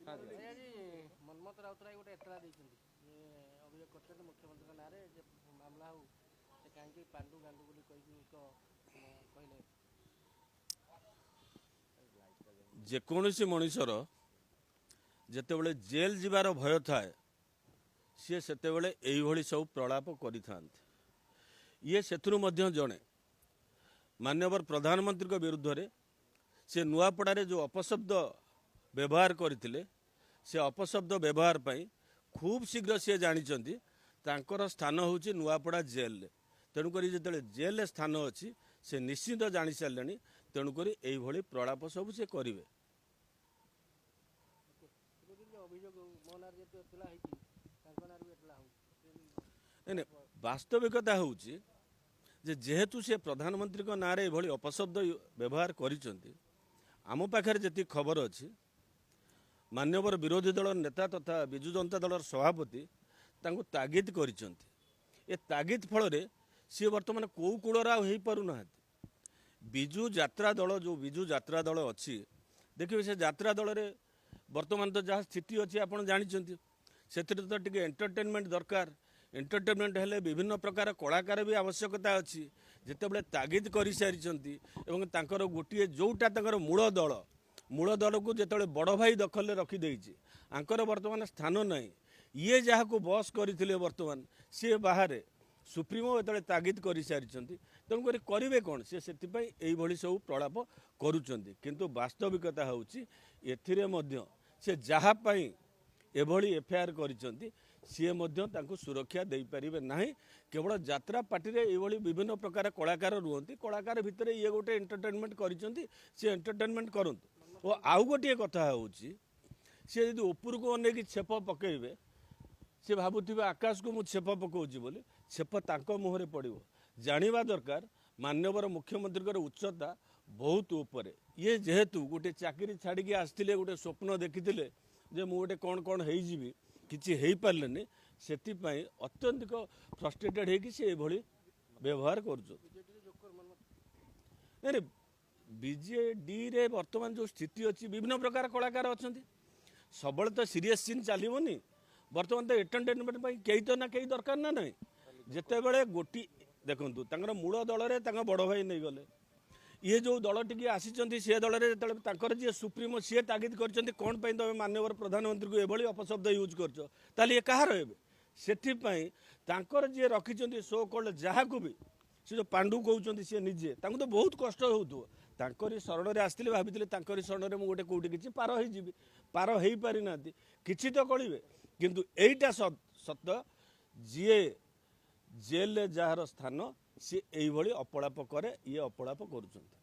हाँ जी ଆଜି ମନ୍ମଥ ରାଉତରାୟ ଗୋଟେ ଏତଲା ଦେଇଛନ୍ତି ଯେ ଅଭିଯୋଗ କରିଛନ୍ତି ମୁଖ୍ୟମନ୍ତ୍ରୀଙ୍କ ନାଁରେ ଯେ ମାମଲା ହଉ ସେ କାହିଁକି ପାଣ୍ଡୁ ଗାଣ୍ଡୁ ବୋଲି କହିକି ଏକ କହିଲେ। ଯେକୌଣସି ମଣିଷର ଯେତେବେଳେ ଜେଲ୍ ଯିବାର ଭୟ ଥାଏ ସିଏ ସେତେବେଳେ ଏଇଭଳି ସବୁ ପ୍ରଳାପ କରିଥାନ୍ତି। ଇଏ ସେଥିରୁ ମଧ୍ୟ ଜଣେ ମାନ୍ୟବର ପ୍ରଧାନମନ୍ତ୍ରୀଙ୍କ ବିରୁଦ୍ଧରେ ସେ ନୂଆପଡ଼ାରେ ଯେଉଁ ଅପଶବ୍ଦ ବ୍ୟବହାର କରିଥିଲେ ସେ ଅପଶବ୍ଦ ବ୍ୟବହାର ପାଇଁ ଖୁବ୍ ଶୀଘ୍ର ସିଏ ଜାଣିଛନ୍ତି ତାଙ୍କର ସ୍ଥାନ ହେଉଛି ନୂଆପଡ଼ା ଜେଲ୍ରେ। ତେଣୁକରି ଯେତେବେଳେ ଜେଲ୍ରେ ସ୍ଥାନ ଅଛି ସେ ନିଶ୍ଚିତ ଜାଣିସାରିଲେଣି। ତେଣୁକରି ଏଇଭଳି ପ୍ରଳାପ ସବୁ ସେ କରିବେ। ଅଭିଯୋଗ ମୋ ନାଁରେ ଯେହେତୁ ଏତଲା ହେଇଛି ତାଙ୍କ ନାଁରେ ବି ଏତଲା ହଉ। ବାସ୍ତବିକତା ହେଉଛି ଯେ ଯେହେତୁ ସେ ପ୍ରଧାନମନ୍ତ୍ରୀଙ୍କ ନାଁରେ ଏଭଳି ଅପଶବ୍ଦ ବ୍ୟବହାର କରିଛନ୍ତି, ଆମ ପାଖରେ ଯେତିକି ଖବର ଅଛି ମାନ୍ୟବର ବିରୋଧୀ ଦଳର ନେତା ତଥା ବିଜୁ ଜନତା ଦଳର ସଭାପତି ତାଙ୍କୁ ତାଗିଦ କରିଛନ୍ତି। ଏ ତାଗିଦ ଫଳରେ ସିଏ ବର୍ତ୍ତମାନ କେଉଁ କୂଳରେ ଆଉ ହେଇପାରୁନାହାନ୍ତି। ବିଜୁ ଯାତ୍ରା ଦଳ ଯେଉଁ ବିଜୁ ଯାତ୍ରା ଦଳ ଅଛି, ଦେଖିବେ ସେ ଯାତ୍ରା ଦଳରେ ବର୍ତ୍ତମାନ ତ ଯାହା ସ୍ଥିତି ଅଛି ଆପଣ ଜାଣିଛନ୍ତି। ସେଥିରେ ତ ଟିକେ ଏଣ୍ଟରଟେନମେଣ୍ଟ ଦରକାର। ଏଣ୍ଟରଟେନମେଣ୍ଟ ହେଲେ ବିଭିନ୍ନ ପ୍ରକାର କଳାକାର ବି ଆବଶ୍ୟକତା ଅଛି। ଯେତେବେଳେ ତାଗିଦ କରିସାରିଛନ୍ତି ଏବଂ ତାଙ୍କର ଗୋଟିଏ ଯେଉଁଟା ତାଙ୍କର ମୂଳ ଦଳକୁ ଯେତେବେଳେ ବଡ଼ ଭାଇ ଦଖଲରେ ରଖିଦେଇଛି, ଆଙ୍କର ବର୍ତ୍ତମାନ ସ୍ଥାନ ନାହିଁ। ଇଏ ଯାହାକୁ ବସ୍ କରିଥିଲେ ବର୍ତ୍ତମାନ ସିଏ ବାହାରେ ସୁପ୍ରିମୋ ଯେତେବେଳେ ତାଗିଦ କରିସାରିଛନ୍ତି, ତେଣୁକରି କରିବେ କ'ଣ? ସେ ସେଥିପାଇଁ ଏଇଭଳି ସବୁ ପ୍ରଳାପ କରୁଛନ୍ତି। କିନ୍ତୁ ବାସ୍ତବିକତା ହେଉଛି ଏଥିରେ ମଧ୍ୟ ସେ ଯାହା ପାଇଁ ଏଭଳି ଏଫଆଇଆର କରିଛନ୍ତି ସିଏ ମଧ୍ୟ ତାଙ୍କୁ ସୁରକ୍ଷା ଦେଇପାରିବେ ନାହିଁ। କେବଳ ଯାତ୍ରା ପାର୍ଟିରେ ଏଇଭଳି ବିଭିନ୍ନ ପ୍ରକାର କଳାକାର ରୁହନ୍ତି। କଳାକାର ଭିତରେ ଇଏ ଗୋଟେ ଏଣ୍ଟରଟେନମେଣ୍ଟ କରିଛନ୍ତି, ସେ ଏଣ୍ଟରଟେନମେଣ୍ଟ କରନ୍ତୁ। ଓ ଆଉ ଗୋଟିଏ କଥା ହେଉଛି ସିଏ ଯଦି ଉପରକୁ ଅନେଇକି ଛେପ ପକାଇବେ, ସେ ଭାବୁଥିବେ ଆକାଶକୁ ମୁଁ ଛେପ ପକାଉଛି ବୋଲି, ଛେପ ତାଙ୍କ ମୁହଁରେ ପଡ଼ିବ। ଜାଣିବା ଦରକାର ମାନ୍ୟବର ମୁଖ୍ୟମନ୍ତ୍ରୀଙ୍କର ଉଚ୍ଚତା ବହୁତ ଉପରେ। ଇଏ ଯେହେତୁ ଗୋଟେ ଚାକିରି ଛାଡ଼ିକି ଆସିଥିଲେ, ଗୋଟେ ସ୍ୱପ୍ନ ଦେଖିଥିଲେ ଯେ ମୁଁ ଗୋଟେ କ'ଣ ହେଇଯିବି, କିଛି ହେଇପାରିଲେନି, ସେଥିପାଇଁ ଅତ୍ୟଧିକ ଫ୍ରଷ୍ଟ୍ରେଟେଡ୍ ହେଇକି ସେ ଏଭଳି ବ୍ୟବହାର କରୁଛନ୍ତି। ନାଇଁ ବିଜେଡିରେ ବର୍ତ୍ତମାନ ଯେଉଁ ସ୍ଥିତି ଅଛି, ବିଭିନ୍ନ ପ୍ରକାର କଳାକାର ଅଛନ୍ତି। ସବୁବେଳେ ତ ସିରିୟସ୍ ସିନ୍ ଚାଲିବନି। ବର୍ତ୍ତମାନ ତ ଏଣ୍ଟରଟେନମେଣ୍ଟ ପାଇଁ କେହି ତ ନା କେହି ଦରକାର ନା ନାହିଁ। ଯେତେବେଳେ ଦେଖନ୍ତୁ ତାଙ୍କର ମୂଳ ଦଳରେ ତାଙ୍କ ବଡ଼ ଭାଇ ନେଇଗଲେ, ଇଏ ଯେଉଁ ଦଳ ଟିକେ ଆସିଛନ୍ତି ସେ ଦଳରେ ଯେତେବେଳେ ତାଙ୍କର ଯିଏ ସୁପ୍ରିମୋ ସିଏ ତାଗିଦ କରିଛନ୍ତି କ'ଣ ପାଇଁ ତମେ ମାନ୍ୟବର ପ୍ରଧାନମନ୍ତ୍ରୀଙ୍କୁ ଏଭଳି ଅପଶବ୍ଦ ୟୁଜ୍ କରୁଛ, ତାହେଲେ ଇଏ କାହାର ହେବେ? ସେଥିପାଇଁ ତାଙ୍କର ଯିଏ ରଖିଛନ୍ତି ସୋ କଲ୍ଡ ଯାହାକୁ ବି ସେ ଯେଉଁ ପାଣ୍ଡୁ କହୁଛନ୍ତି ସିଏ ନିଜେ, ତାଙ୍କୁ ତ ବହୁତ କଷ୍ଟ ହେଉଥିବ। ତାଙ୍କରି ଶରଣରେ ଆସିଥିଲେ, ଭାବିଥିଲେ ତାଙ୍କରି ଶରଣରେ ମୁଁ ଗୋଟେ କେଉଁଠି କିଛି ପାର ହେଇଯିବି। ପାର ହେଇପାରିନାହାନ୍ତି। କିଛି ତ କରିବେ। କିନ୍ତୁ ଏଇଟା ସତ, ଯିଏ ଜେଲ୍ରେ ଯାହାର ସ୍ଥାନ ସିଏ ଏଇଭଳି ଅପଳାପ କରେ, ଇଏ ଅପଳାପ କରୁଛନ୍ତି।